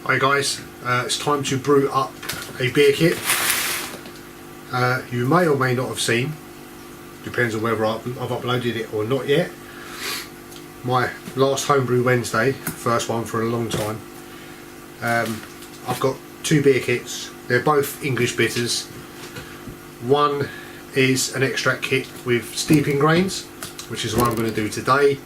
Hi guys, it's time to brew up a beer kit. You may or may not have seen, depends on whether I've uploaded it or not yet, my last Homebrew Wednesday, first one for a long time. I've got two beer kits. They're both English bitters. One is an extract kit with steeping grains, which is what I'm going to do today.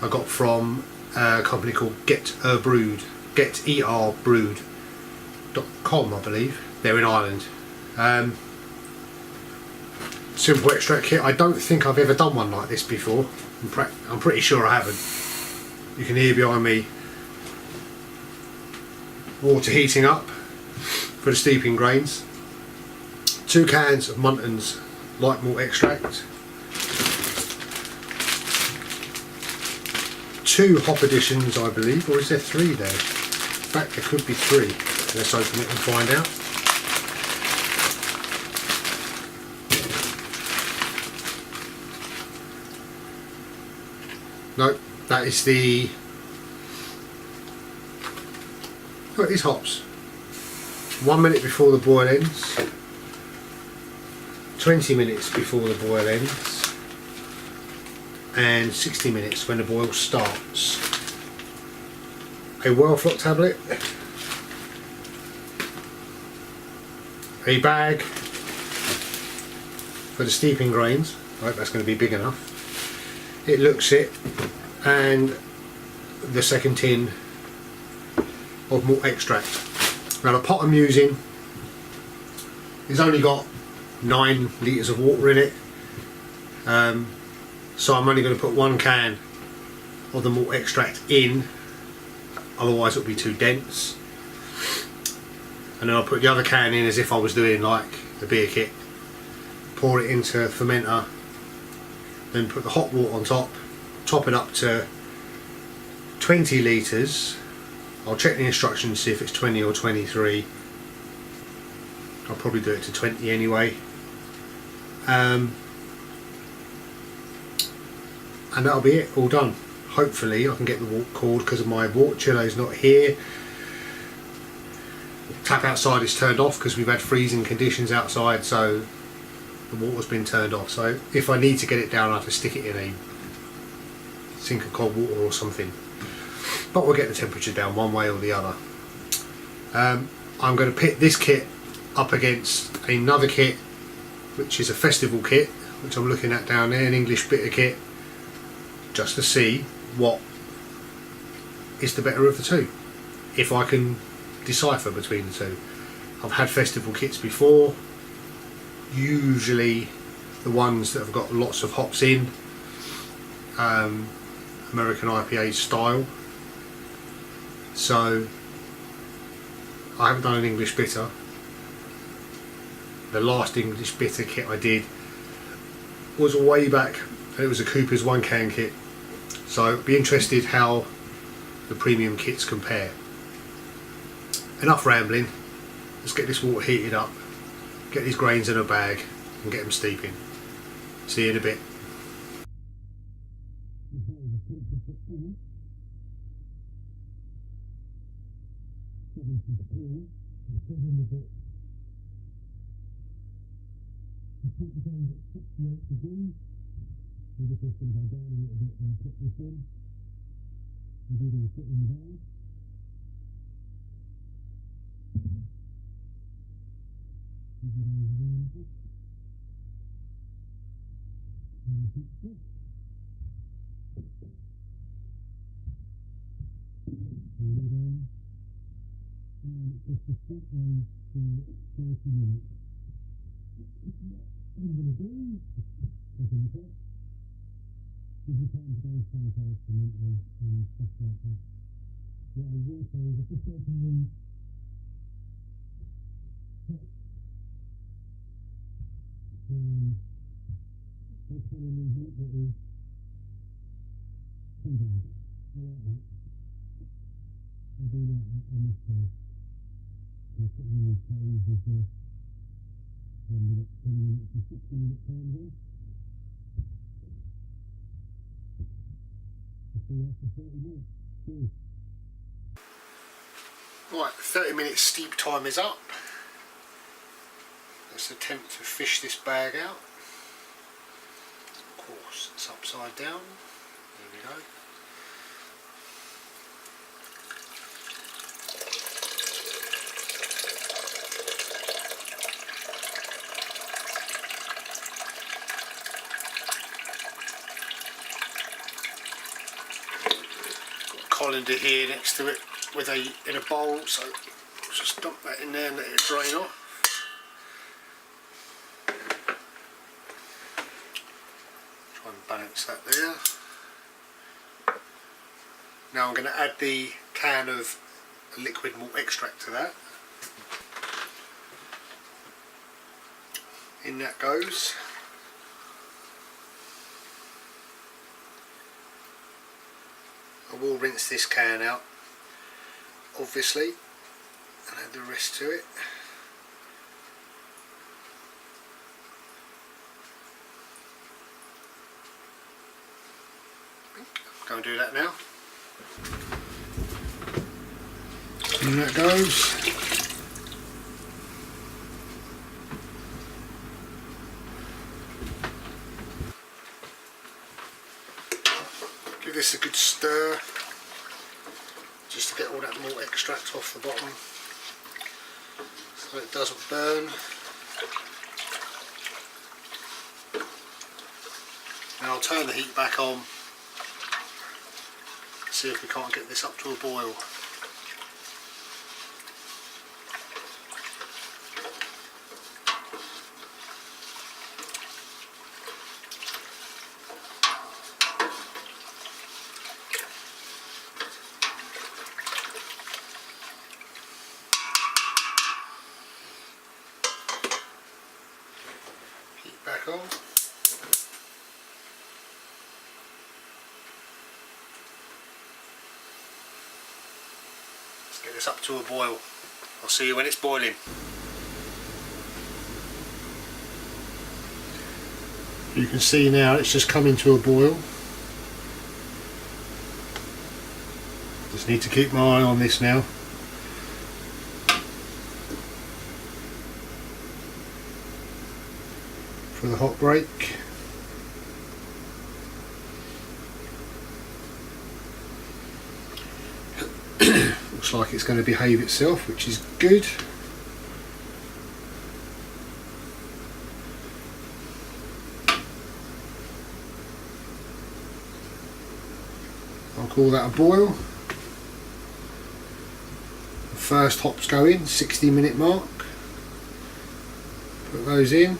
I got from a company called Geterbrewed, Geterbrewed.com, I believe. They're in Ireland. Simple extract kit. I don't think I've ever done one like this before. I'm pretty sure I haven't. You can hear behind me water heating up for the steeping grains. 2 cans of Munton's light malt extract. 2 hop additions, I believe, or is there 3 there? In fact, there could be 3. Let's open it and find out. No, that is the... oh, it is hops. 1 minute before the boil ends. 20 minutes before the boil ends. And 60 minutes when the boil starts. A well-flocked tablet. A bag for the steeping grains. I hope that's going to be big enough. It looks it, and the second tin of malt extract. Now the pot I'm using has only got 9 litres of water in it, so I'm only going to put 1 can of the malt extract in, otherwise it'll be too dense, and then I'll put the other can in as if I was doing like the beer kit. Pour it into the fermenter, then put the hot water on top, top it up to 20 litres. I'll check the instructions to see if it's 20 or 23. I'll probably do it to 20 anyway. And that'll be it, all done. Hopefully I can get the water cooled because of my water chiller's not here. Tap outside is turned off because we've had freezing conditions outside, so the water's been turned off. So if I need to get it down, I have to stick it in a sink of cold water or something. But we'll get the temperature down one way or the other. I'm going to pit this kit up against another kit, which is a festival kit, which I'm looking at down there, an English bitter kit, just to see what is the better of the two, if I can decipher between the two. I've had festival kits before, usually the ones that have got lots of hops in, American IPA style. So I haven't done an English bitter. The last English bitter kit I did was way back, and it was a Cooper's 1 can kit. So be interested how the premium kits compare. Enough rambling, let's get this water heated up, get these grains in a bag and get them steeping. See you in a bit. Right, 30-minute steep time is up. Let's attempt to fish this bag out. Of course, it's upside down. There we go. Colander here next to it with in a bowl, so I'll just dump that in there and let it drain off. Try and balance that there. Now I'm going to add the can of liquid malt extract to that. In that goes. I will rinse this can out, obviously, and add the rest to it. Go and do that now. In that goes. Give this a good stir, just to get all that malt extract off the bottom, so it doesn't burn. And I'll turn the heat back on, see if we can't get this up to a boil. Heat back on. Get this up to a boil. I'll see you when it's boiling. You can see now it's just coming to a boil. Just need to keep my eye on this now. For the hot break. Looks like it's going to behave itself, which is good. I'll call that a boil. The first hops go in, 60-minute mark. Put those in.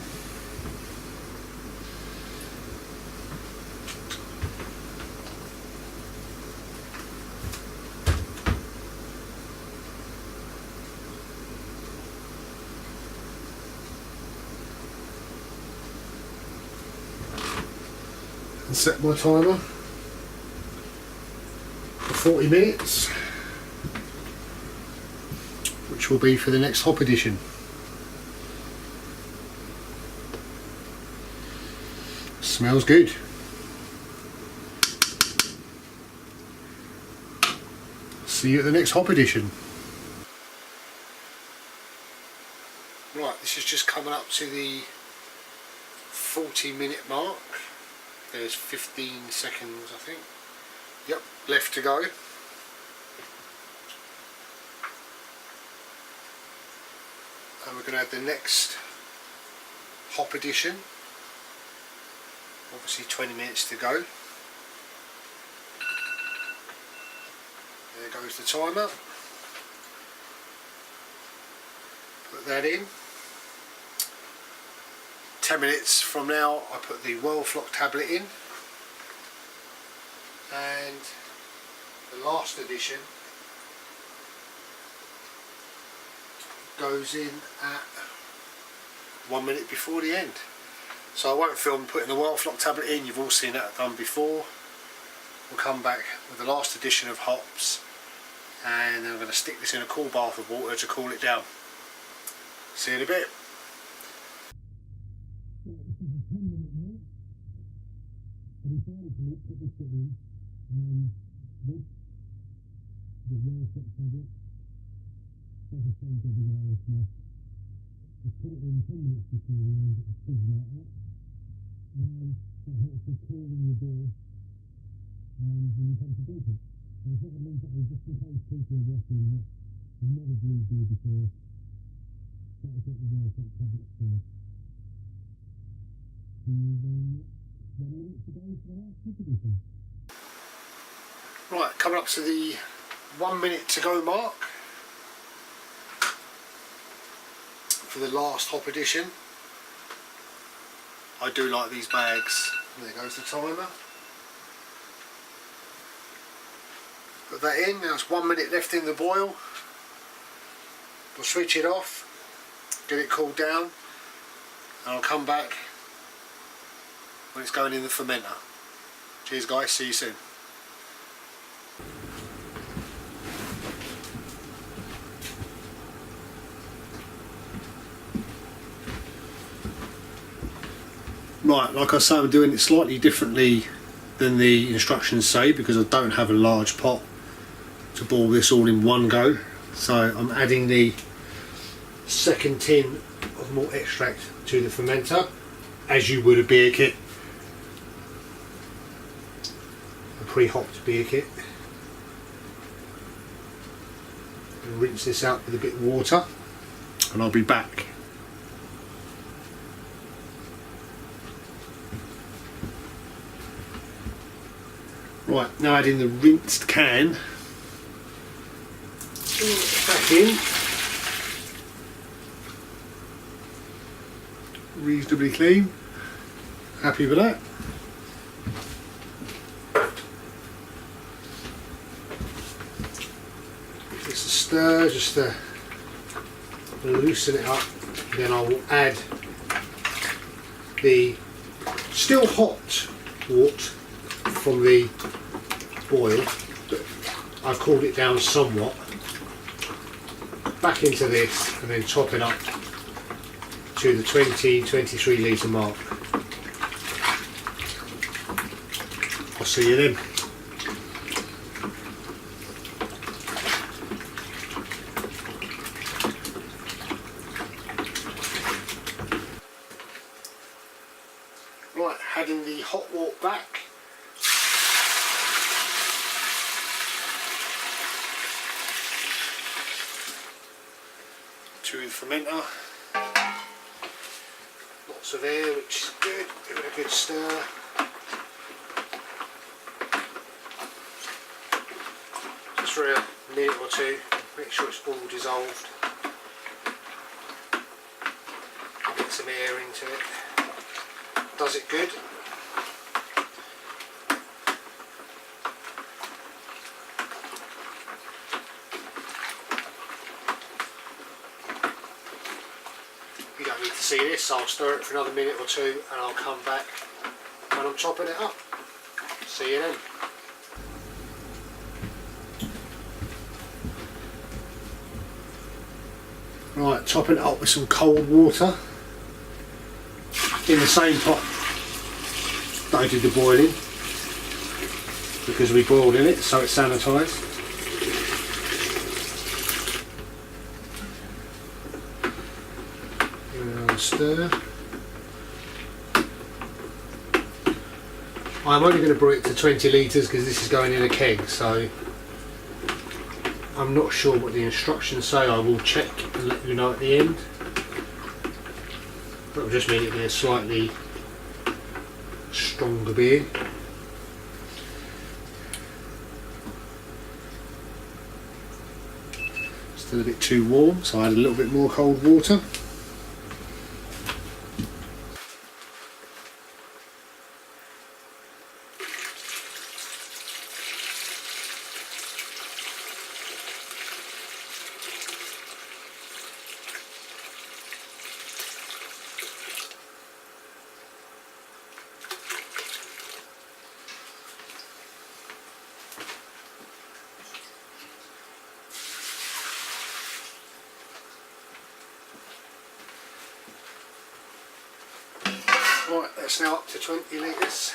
And set my timer for 40 minutes, which will be for the next hop edition. Smells good. See you at the next hop edition. Right, this is just coming up to the 40-minute mark. There's 15 seconds, I think. Yep, left to go. And we're going to add the next hop edition. Obviously 20 minutes to go. There goes the timer. Put that in. 10 minutes from now I put the well flock tablet in, and the last edition goes in at 1 minute before the end. So I won't film putting the well flock tablet in, you've all seen that done before. We'll come back with the last edition of hops, and then I'm going to stick this in a cool bath of water to cool it down. See you in a bit. does the same job as Irish moss. Just put it in 10 minutes before you end it, it's like that. That helps with cooling the beer when you come to drink it. So I think I meant that just in case people are watching that have never brewed beer before, that was what we were at public store. 1 minute to go for that, what did you think? Right, coming up to the 1 minute to go mark for the last hop edition. I do like these bags. There goes the timer. Put that in, now it's 1 minute left in the boil. We'll switch it off, get it cooled down, and I'll come back when it's going in the fermenter. Cheers guys, see you soon. Right, like I say, I'm doing it slightly differently than the instructions say because I don't have a large pot to boil this all in one go. So I'm adding the second tin of malt extract to the fermenter, as you would a beer kit, a pre-hopped beer kit. And rinse this out with a bit of water, and I'll be back. Right, now adding the rinsed can back in, reasonably clean, happy with that. Give this a stir just to loosen it up, then I will add the still hot wort from the boil, but I've cooled it down somewhat, back into this and then top it up to the 20-23 litre mark. I'll see you then. Right, adding the hot wort back. To the fermenter, lots of air, which is good. Give it a good stir. Just for a minute or two, make sure it's all dissolved. Get some air into it. Does it good. You don't need to see this, I'll stir it for another minute or two and I'll come back when I'm chopping it up. See you then. Right, chopping it up with some cold water in the same pot that I did the boiling, because we boiled in it, so it's sanitised. Stir. I'm only going to brew it to 20 litres because this is going in a keg, so I'm not sure what the instructions say. I will check and let you know at the end. That will just mean it'll be a slightly stronger beer. Still a bit too warm, so I add a little bit more cold water. Right, that's now up to 20 litres.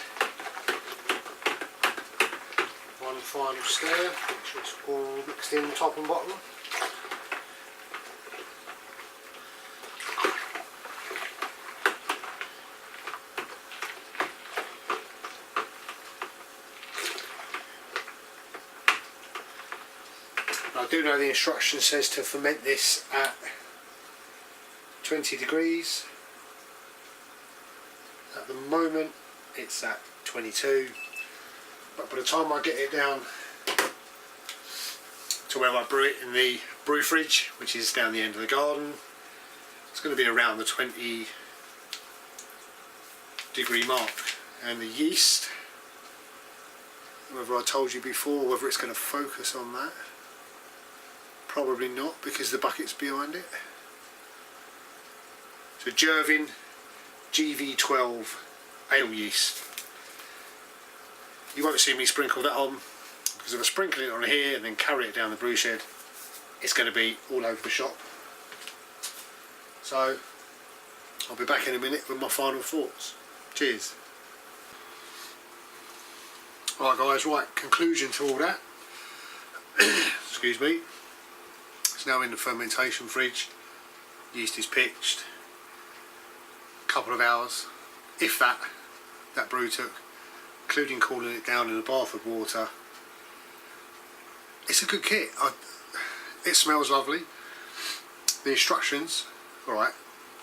One final stir, make sure it's all mixed in top and bottom. I do know the instruction says to ferment this at 20 degrees. At the moment it's at 22, but by the time I get it down to where I brew it in the brew fridge, which is down the end of the garden, it's going to be around the 20 degree mark. And the yeast, whether I told you before whether it's going to focus on that, probably not, because the bucket's behind it. So Jervin GV12 ale yeast. You won't see me sprinkle that on, because if I sprinkle it on here and then carry it down the brew shed, it's going to be all over the shop. So I'll be back in a minute with my final thoughts. Cheers. Right guys, right, conclusion to all that. Excuse me. It's now in the fermentation fridge. Yeast is pitched. A couple of hours, if that brew took, including cooling it down in a bath of water. It's a good kit. It smells lovely. The instructions, alright,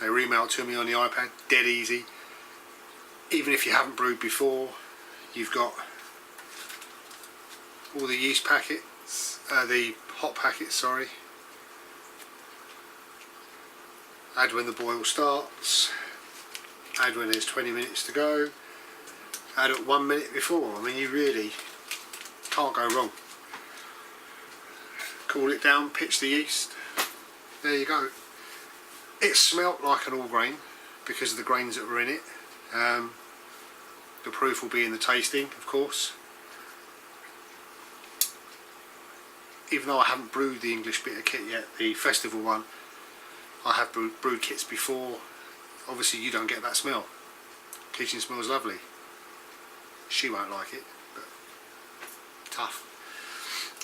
they were emailed to me on the iPad, dead easy. Even if you haven't brewed before, you've got all the yeast packets, the hot packets, sorry. Add when the boil starts, add when there's 20 minutes to go, add at 1 minute before. I mean, you really can't go wrong. Cool it down, pitch the yeast, there you go. It smelt like an all grain because of the grains that were in it. The proof will be in the tasting, of course. Even though I haven't brewed the English bitter kit yet, the festival one, I have brewed kits before. Obviously you don't get that smell. Kitchen smells lovely. She won't like it, but tough.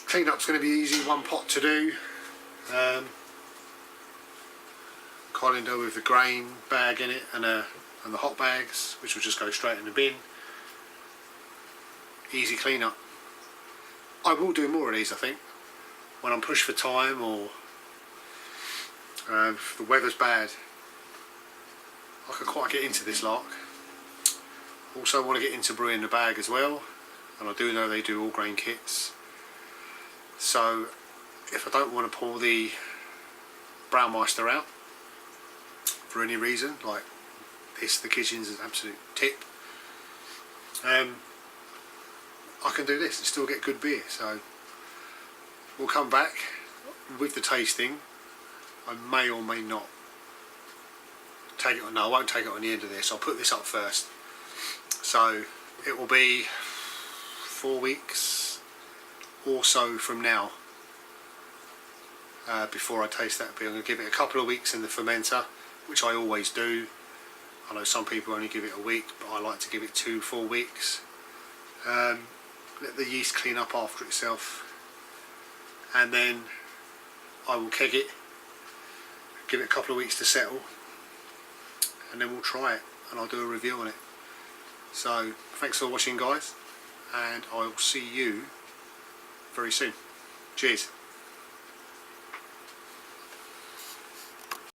Clean up's going to be easy, one pot to do. Colander with the grain bag in it and the hot bags, which will just go straight in the bin. Easy clean up. I will do more of these, I think, when I'm pushed for time, or if the weather's bad. I could quite get into this lark. Also want to get into brewing the bag as well, and I do know they do all grain kits. So if I don't want to pull the Braumeister out for any reason, like this, the kitchen's an absolute tip, I can do this and still get good beer. So we'll come back with the tasting. I may or may not take it on. No, I won't take it on the end of this. I'll put this up first. So it will be 4 weeks or so from now before I taste that beer. I'm going to give it a couple of weeks in the fermenter, which I always do. I know some people only give it a week, but I like to give it 2-4 weeks. Let the yeast clean up after itself, and then I will keg it, give it a couple of weeks to settle, and then we'll try it and I'll do a review on it. So thanks for watching guys, and I will see you very soon. Cheers.